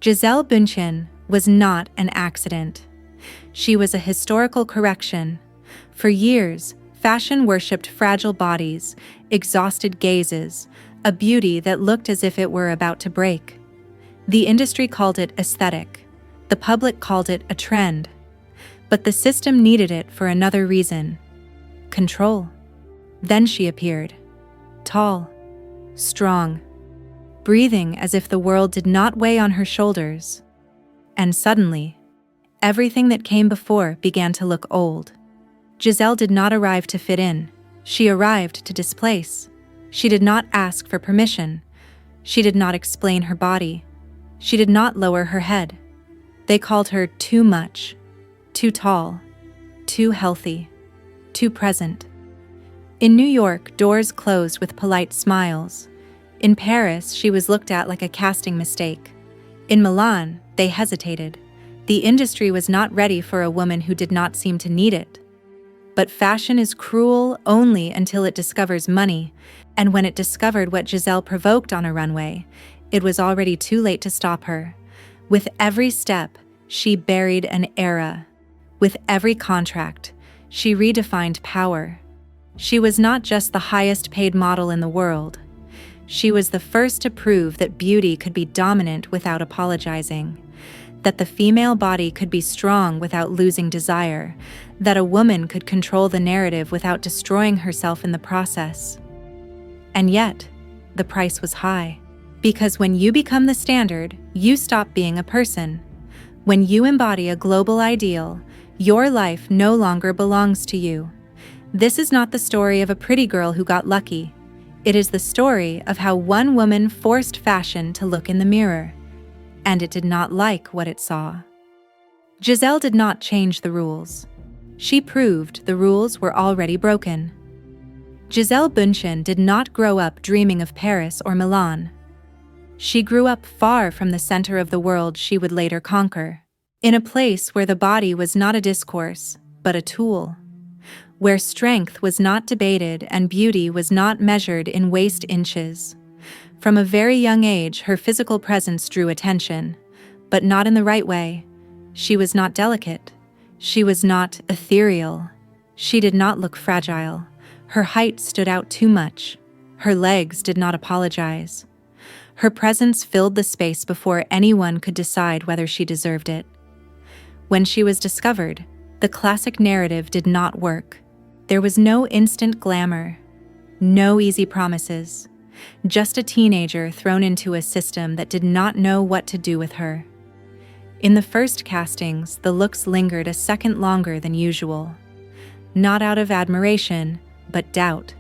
Gisele Bündchen was not an accident. She was a historical correction. For years, fashion worshipped fragile bodies, exhausted gazes, a beauty that looked as if it were about to break. The industry called it aesthetic. The public called it a trend. But the system needed it for another reason: control. Then she appeared, tall, strong, breathing as if the world did not weigh on her shoulders. And suddenly, everything that came before began to look old. Gisele did not arrive to fit in. She arrived to displace. She did not ask for permission. She did not explain her body. She did not lower her head. They called her too much, too tall, too healthy, too present. In New York, doors closed with polite smiles. In Paris, she was looked at like a casting mistake. In Milan, they hesitated. The industry was not ready for a woman who did not seem to need it. But fashion is cruel only until it discovers money, and when it discovered what Gisele provoked on a runway, it was already too late to stop her. With every step, she buried an era. With every contract, she redefined power. She was not just the highest-paid model in the world. She was the first to prove that beauty could be dominant without apologizing, that the female body could be strong without losing desire, that a woman could control the narrative without destroying herself in the process. And yet, the price was high. Because when you become the standard, you stop being a person. When you embody a global ideal, your life no longer belongs to you. This is not the story of a pretty girl who got lucky. It is the story of how one woman forced fashion to look in the mirror, and it did not like what it saw. Gisele did not change the rules. She proved the rules were already broken. Gisele Bündchen did not grow up dreaming of Paris or Milan. She grew up far from the center of the world she would later conquer, in a place where the body was not a discourse, but a tool, where strength was not debated and beauty was not measured in waist inches. From a very young age, her physical presence drew attention, but not in the right way. She was not delicate. She was not ethereal. She did not look fragile. Her height stood out too much. Her legs did not apologize. Her presence filled the space before anyone could decide whether she deserved it. When she was discovered, the classic narrative did not work. There was no instant glamour, no easy promises, just a teenager thrown into a system that did not know what to do with her. In the first castings, the looks lingered a second longer than usual, not out of admiration, but doubt.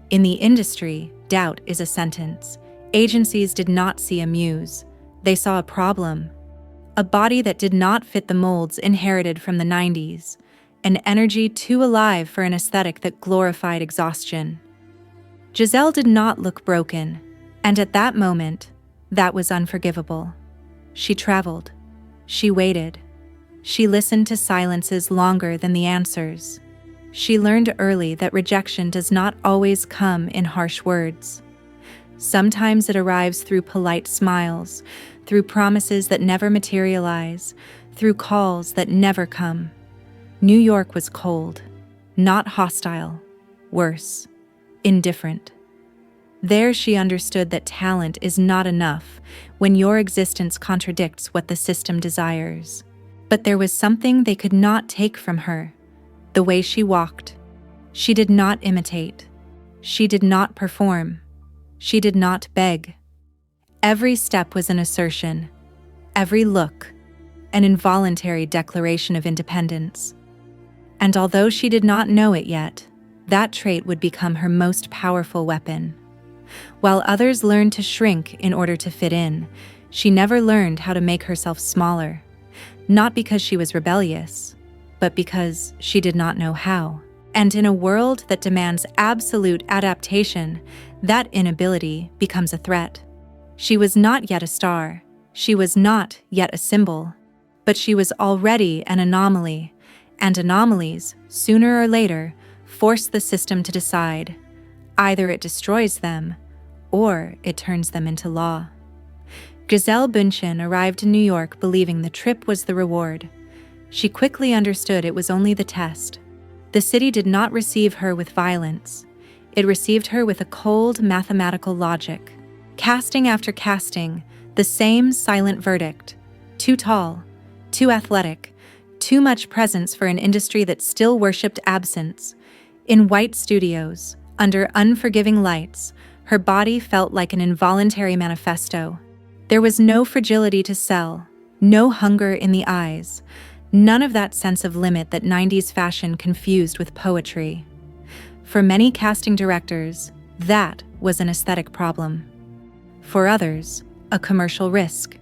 In the industry, doubt is a sentence. Agencies did not see a muse. They saw a problem. A body that did not fit the molds inherited from the 90s. An energy too alive for an aesthetic that glorified exhaustion. Gisele did not look broken, and at that moment, that was unforgivable. She traveled. She waited. She listened to silences longer than the answers. She learned early that rejection does not always come in harsh words. Sometimes it arrives through polite smiles, through promises that never materialize, through calls that never come. New York was cold, not hostile, worse, indifferent. There she understood that talent is not enough when your existence contradicts what the system desires. But there was something they could not take from her: the way she walked. She did not imitate. She did not perform. She did not beg. Every step was an assertion, every look, an involuntary declaration of independence. And although she did not know it yet, that trait would become her most powerful weapon. While others learned to shrink in order to fit in, she never learned how to make herself smaller, not because she was rebellious, but because she did not know how. And in a world that demands absolute adaptation, that inability becomes a threat. She was not yet a star. She was not yet a symbol. But she was already an anomaly, and anomalies, sooner or later, force the system to decide. Either it destroys them, or it turns them into law. Gisele Bündchen arrived in New York believing the trip was the reward. She quickly understood it was only the test. The city did not receive her with violence. It received her with a cold, mathematical logic. Casting after casting, the same silent verdict. Too tall, too athletic, too much presence for an industry that still worshipped absence. In white studios, under unforgiving lights, her body felt like an involuntary manifesto. There was no fragility to sell, no hunger in the eyes, none of that sense of limit that 90s fashion confused with poetry. For many casting directors, that was an aesthetic problem. For others, a commercial risk.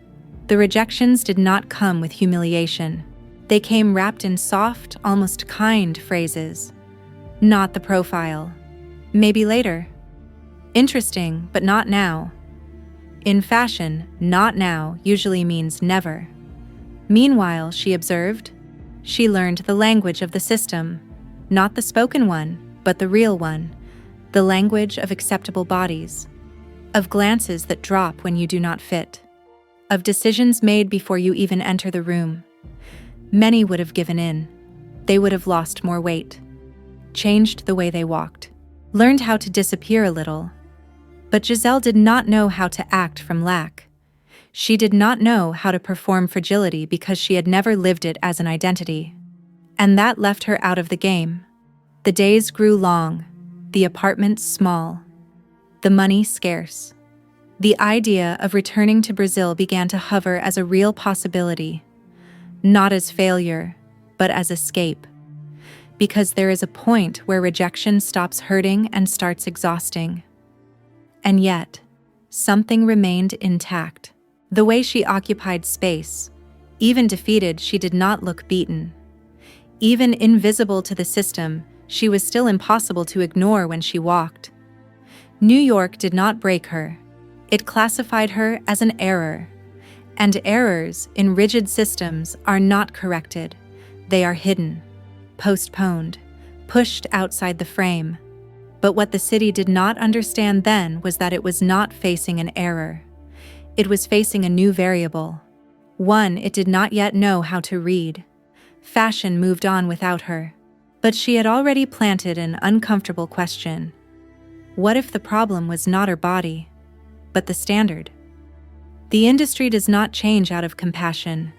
The rejections did not come with humiliation. They came wrapped in soft, almost kind phrases. Not the profile. Maybe later. Interesting, but not now. In fashion, not now usually means never. Meanwhile, she observed, she learned the language of the system, not the spoken one, but the real one, the language of acceptable bodies, of glances that drop when you do not fit, of decisions made before you even enter the room. Many would have given in. They would have lost more weight, changed the way they walked, learned how to disappear a little. But Gisele did not know how to act from lack. She did not know how to perform fragility because she had never lived it as an identity. And that left her out of the game. The days grew long, the apartments small, the money scarce. The idea of returning to Brazil began to hover as a real possibility, not as failure, but as escape. Because there is a point where rejection stops hurting and starts exhausting. And yet, something remained intact. The way she occupied space. Even defeated, she did not look beaten. Even invisible to the system, she was still impossible to ignore when she walked. New York did not break her. It classified her as an error. And errors in rigid systems are not corrected. They are hidden, postponed, pushed outside the frame. But what the city did not understand then was that it was not facing an error. It was facing a new variable, one it did not yet know how to read. Fashion moved on without her. But she had already planted an uncomfortable question. What if the problem was not her body, but the standard? The industry does not change out of compassion.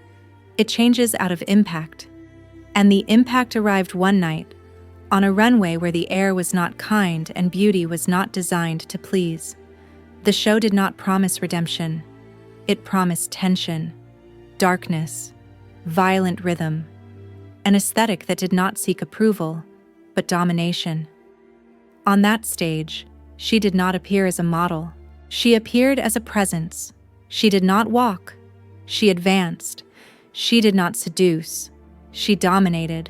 It changes out of impact. And the impact arrived one night, on a runway where the air was not kind and beauty was not designed to please. The show did not promise redemption. It promised tension, darkness, violent rhythm, an aesthetic that did not seek approval, but domination. On that stage, she did not appear as a model. She appeared as a presence. She did not walk. She advanced. She did not seduce. She dominated.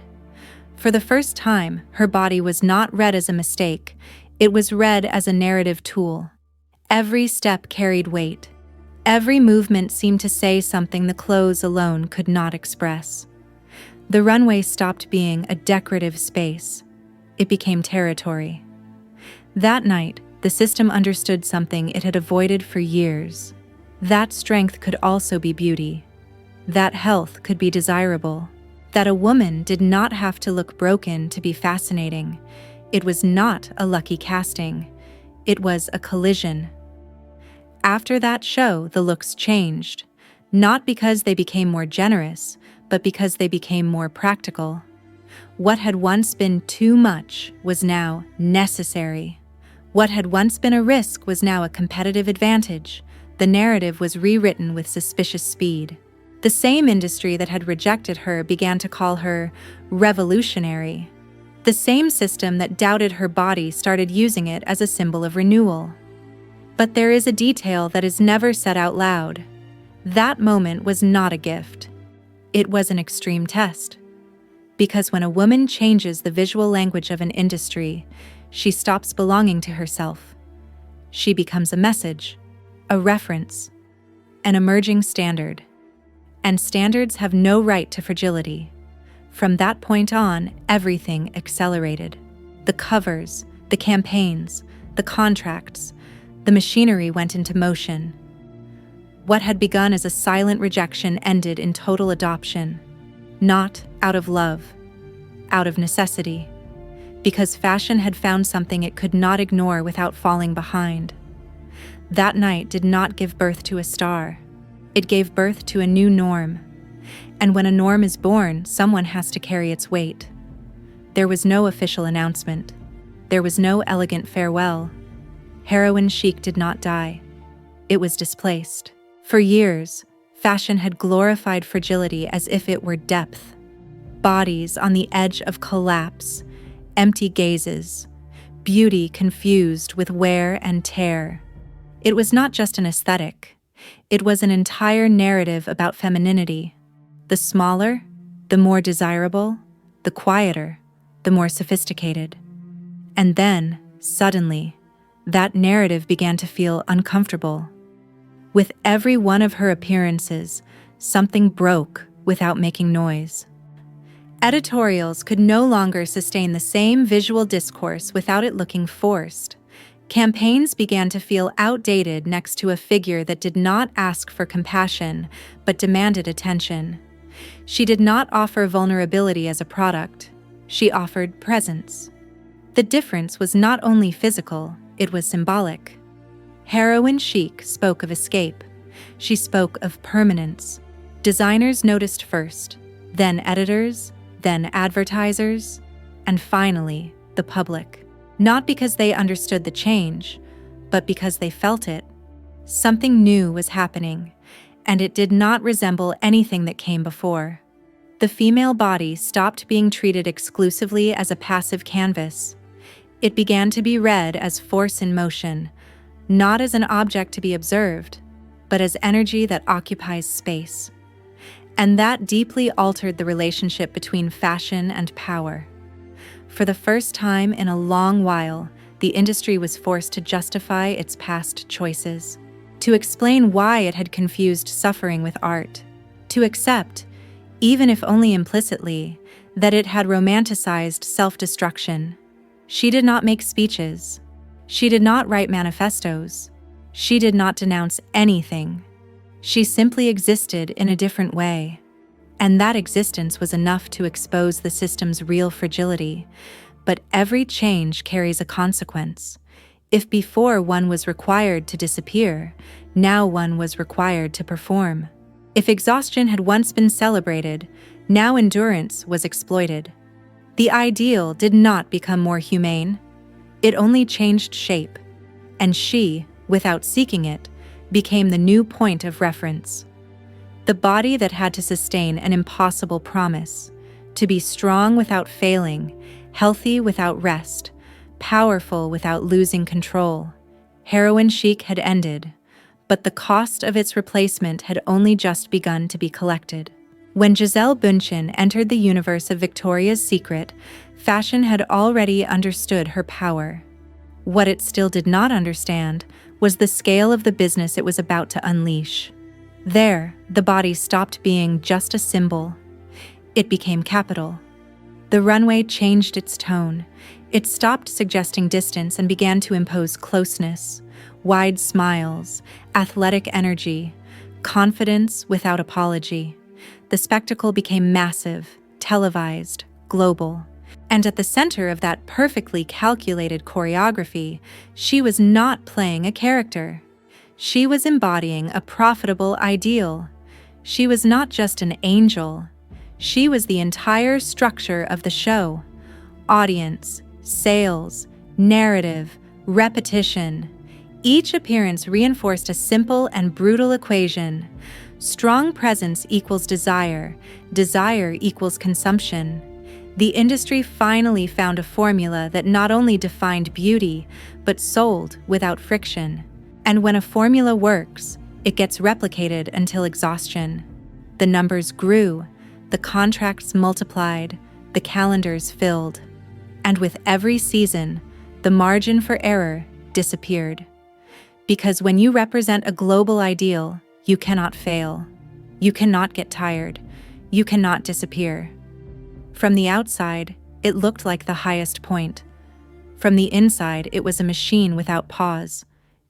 For the first time, her body was not read as a mistake. It was read as a narrative tool. Every step carried weight. Every movement seemed to say something the clothes alone could not express. The runway stopped being a decorative space. It became territory. That night, the system understood something it had avoided for years. That strength could also be beauty. That health could be desirable. That a woman did not have to look broken to be fascinating. It was not a lucky casting. It was a collision. After that show, the looks changed, not because they became more generous, but because they became more practical. What had once been too much was now necessary. What had once been a risk was now a competitive advantage. The narrative was rewritten with suspicious speed. The same industry that had rejected her began to call her revolutionary. The same system that doubted her body started using it as a symbol of renewal. But there is a detail that is never said out loud. That moment was not a gift. It was an extreme test. Because when a woman changes the visual language of an industry, she stops belonging to herself. She becomes a message, a reference, an emerging standard. And standards have no right to fragility. From that point on, everything accelerated. The covers, the campaigns, the contracts, the machinery went into motion. What had begun as a silent rejection ended in total adoption. Not out of love, out of necessity. Because fashion had found something it could not ignore without falling behind. That night did not give birth to a star. It gave birth to a new norm. And when a norm is born, someone has to carry its weight. There was no official announcement. There was no elegant farewell. Heroine chic did not die. It was displaced. For years, fashion had glorified fragility as if it were depth. Bodies on the edge of collapse, empty gazes, beauty confused with wear and tear. It was not just an aesthetic. It was an entire narrative about femininity. The smaller, the more desirable, the quieter, the more sophisticated. And then, suddenly, that narrative began to feel uncomfortable. With every one of her appearances, something broke without making noise. Editorials could no longer sustain the same visual discourse without it looking forced. Campaigns began to feel outdated next to a figure that did not ask for compassion, but demanded attention. She did not offer vulnerability as a product. She offered presence. The difference was not only physical, it was symbolic. Heroine chic spoke of escape. She spoke of permanence. Designers noticed first, then editors, then advertisers, and finally, the public. Not because they understood the change, but because they felt it. Something new was happening, and it did not resemble anything that came before. The female body stopped being treated exclusively as a passive canvas. It began to be read as force in motion, not as an object to be observed, but as energy that occupies space. And that deeply altered the relationship between fashion and power. For the first time in a long while, the industry was forced to justify its past choices, to explain why it had confused suffering with art, to accept, even if only implicitly, that it had romanticized self-destruction. She did not make speeches. She did not write manifestos. She did not denounce anything. She simply existed in a different way. And that existence was enough to expose the system's real fragility. But every change carries a consequence. If before one was required to disappear, now one was required to perform. If exhaustion had once been celebrated, now endurance was exploited. The ideal did not become more humane. It only changed shape, and she, without seeking it, became the new point of reference. The body that had to sustain an impossible promise, to be strong without failing, healthy without rest, powerful without losing control. Heroine chic had ended, but the cost of its replacement had only just begun to be collected. When Gisele Bündchen entered the universe of Victoria's Secret, fashion had already understood her power. What it still did not understand was the scale of the business it was about to unleash. There, the body stopped being just a symbol. It became capital. The runway changed its tone. It stopped suggesting distance and began to impose closeness, wide smiles, athletic energy, confidence without apology. The spectacle became massive, televised, global. And at the center of that perfectly calculated choreography, she was not playing a character. She was embodying a profitable ideal. She was not just an angel. She was the entire structure of the show. Audience, sales, narrative, repetition. Each appearance reinforced a simple and brutal equation. Strong presence equals desire. Desire equals consumption. The industry finally found a formula that not only defined beauty, but sold without friction. And when a formula works, it gets replicated until exhaustion. The numbers grew, the contracts multiplied, the calendars filled. And with every season, the margin for error disappeared. Because when you represent a global ideal, you cannot fail. You cannot get tired. You cannot disappear. From the outside, it looked like the highest point. From the inside, it was a machine without pause.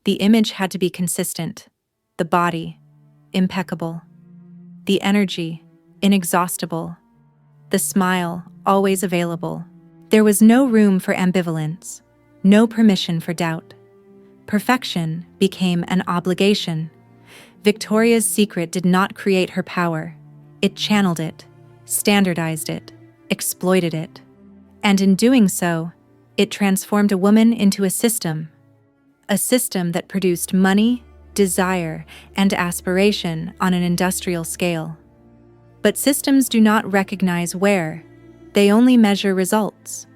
The image had to be consistent. The body, impeccable. The energy, inexhaustible. The smile, always available. There was no room for ambivalence, no permission for doubt. Perfection became an obligation. Victoria's Secret did not create her power. It channeled it, standardized it, exploited it. And in doing so, it transformed a woman into a system that produced money, desire, and aspiration on an industrial scale. But systems do not recognize where, they only measure results.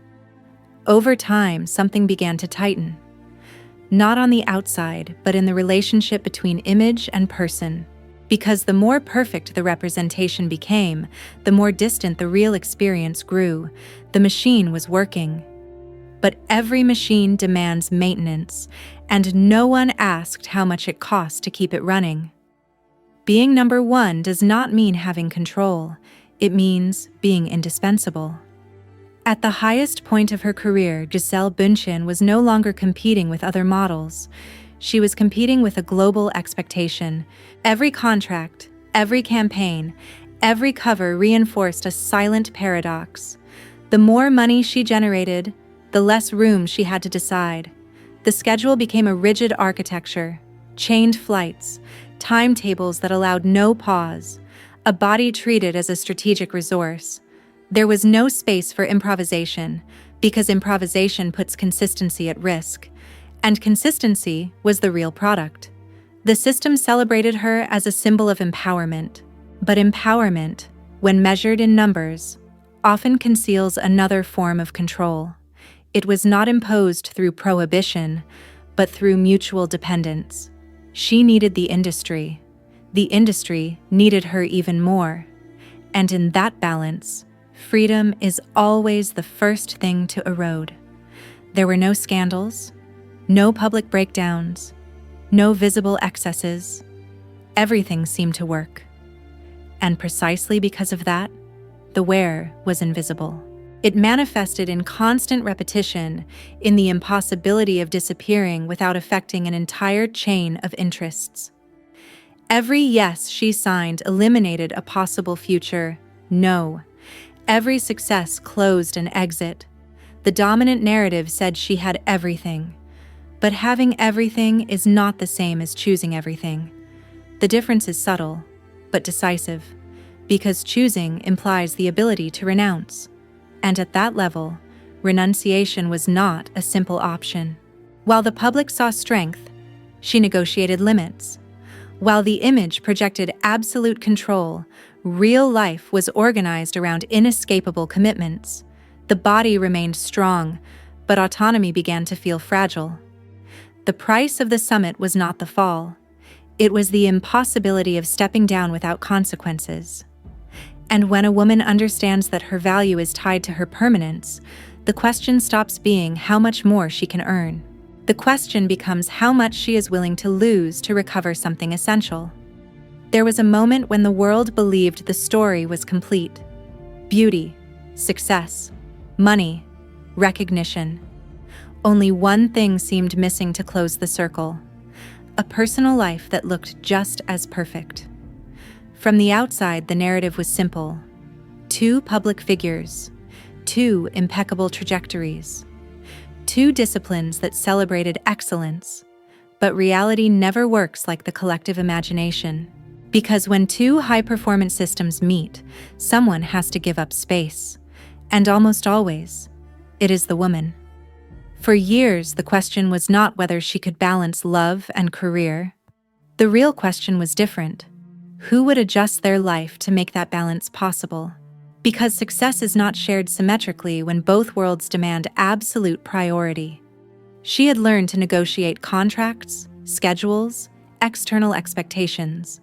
Over time, something began to tighten. Not on the outside, but in the relationship between image and person. Because the more perfect the representation became, the more distant the real experience grew. The machine was working. But every machine demands maintenance, and no one asked how much it costs to keep it running. Being number one does not mean having control. It means being indispensable. At the highest point of her career, Gisele Bündchen was no longer competing with other models. She was competing with a global expectation. Every contract, every campaign, every cover reinforced a silent paradox. The more money she generated, the less room she had to decide. The schedule became a rigid architecture, chained flights, timetables that allowed no pause, a body treated as a strategic resource. There was no space for improvisation, because improvisation puts consistency at risk, and consistency was the real product. The system celebrated her as a symbol of empowerment, but empowerment, when measured in numbers, often conceals another form of control. It was not imposed through prohibition, but through mutual dependence. She needed the industry. The industry needed her even more. And in that balance, freedom is always the first thing to erode. There were no scandals, no public breakdowns, no visible excesses. Everything seemed to work. And precisely because of that, the wear was invisible. It manifested in constant repetition, in the impossibility of disappearing without affecting an entire chain of interests. Every yes she signed eliminated a possible future no. Every success closed an exit. The dominant narrative said she had everything. But having everything is not the same as choosing everything. The difference is subtle, but decisive, because choosing implies the ability to renounce. And at that level, renunciation was not a simple option. While the public saw strength, she negotiated limits. While the image projected absolute control, real life was organized around inescapable commitments. The body remained strong, but autonomy began to feel fragile. The price of the summit was not the fall. It was the impossibility of stepping down without consequences. And when a woman understands that her value is tied to her permanence, the question stops being how much more she can earn. The question becomes how much she is willing to lose to recover something essential. There was a moment when the world believed the story was complete. Beauty, success, money, recognition. Only one thing seemed missing to close the circle: a personal life that looked just as perfect. From the outside, the narrative was simple. 2 public figures, 2 impeccable trajectories, 2 disciplines that celebrated excellence. But reality never works like the collective imagination. Because when 2 high-performance systems meet, someone has to give up space. And almost always, it is the woman. For years, the question was not whether she could balance love and career. The real question was different. Who would adjust their life to make that balance possible? Because success is not shared symmetrically when both worlds demand absolute priority. She had learned to negotiate contracts, schedules, external expectations,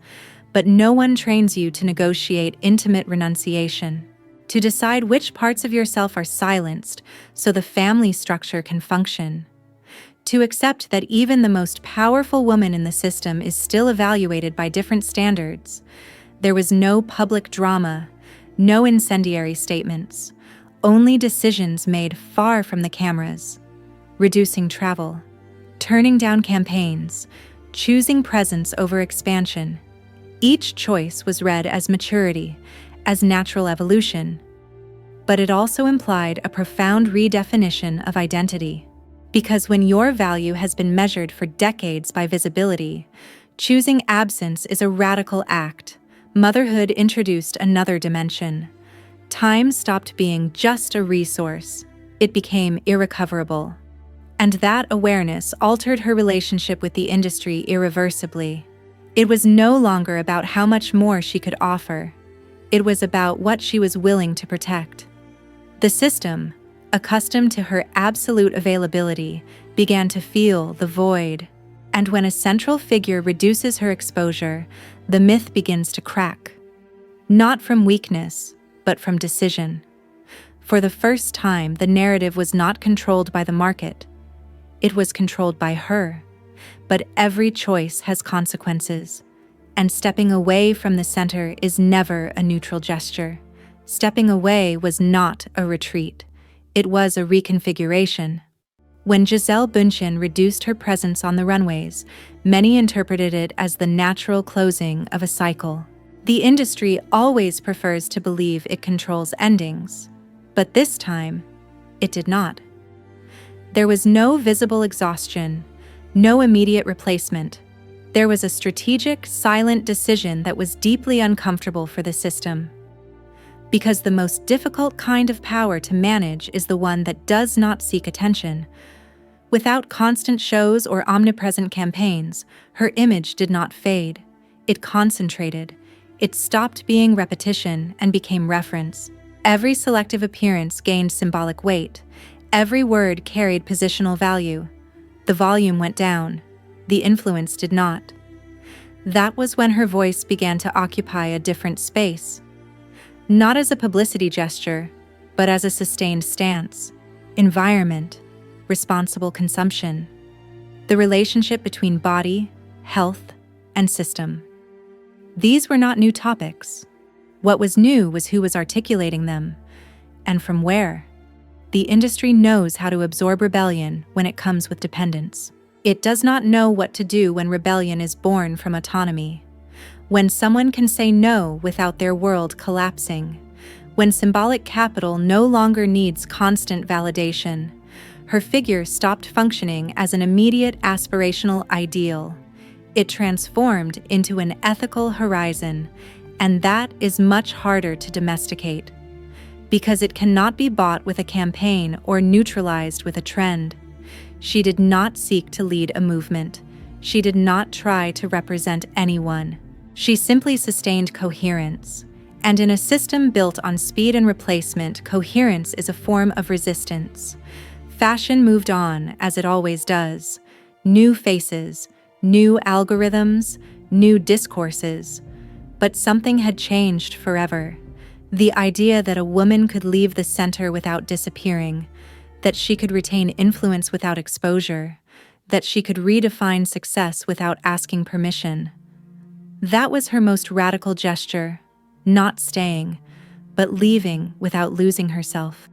but no one trains you to negotiate intimate renunciation, to decide which parts of yourself are silenced so the family structure can function. To accept that even the most powerful woman in the system is still evaluated by different standards. There was no public drama, no incendiary statements, only decisions made far from the cameras. Reducing travel, turning down campaigns, choosing presence over expansion. Each choice was read as maturity, as natural evolution, but it also implied a profound redefinition of identity. Because when your value has been measured for decades by visibility, choosing absence is a radical act. Motherhood introduced another dimension. Time stopped being just a resource. It became irrecoverable. And that awareness altered her relationship with the industry irreversibly. It was no longer about how much more she could offer. It was about what she was willing to protect. The system, accustomed to her absolute availability, began to feel the void. And when a central figure reduces her exposure, the myth begins to crack. Not from weakness, but from decision. For the first time, the narrative was not controlled by the market. It was controlled by her. But every choice has consequences. And stepping away from the center is never a neutral gesture. Stepping away was not a retreat. It was a reconfiguration. When Gisele Bündchen reduced her presence on the runways, many interpreted it as the natural closing of a cycle. The industry always prefers to believe it controls endings, but this time, it did not. There was no visible exhaustion, no immediate replacement. There was a strategic, silent decision that was deeply uncomfortable for the system. Because the most difficult kind of power to manage is the one that does not seek attention. Without constant shows or omnipresent campaigns, her image did not fade. It concentrated. It stopped being repetition and became reference. Every selective appearance gained symbolic weight. Every word carried positional value. The volume went down. The influence did not. That was when her voice began to occupy a different space. Not as a publicity gesture, but as a sustained stance, environment, responsible consumption, the relationship between body, health, and system. These were not new topics. What was new was who was articulating them, and from where. The industry knows how to absorb rebellion when it comes with dependence. It does not know what to do when rebellion is born from autonomy. When someone can say no without their world collapsing. When symbolic capital no longer needs constant validation. Her figure stopped functioning as an immediate aspirational ideal. It transformed into an ethical horizon, and that is much harder to domesticate. Because it cannot be bought with a campaign or neutralized with a trend. She did not seek to lead a movement. She did not try to represent anyone. She simply sustained coherence. And in a system built on speed and replacement, coherence is a form of resistance. Fashion moved on, as it always does. New faces, new algorithms, new discourses. But something had changed forever. The idea that a woman could leave the center without disappearing, that she could retain influence without exposure, that she could redefine success without asking permission. That was her most radical gesture, not staying, but leaving without losing herself.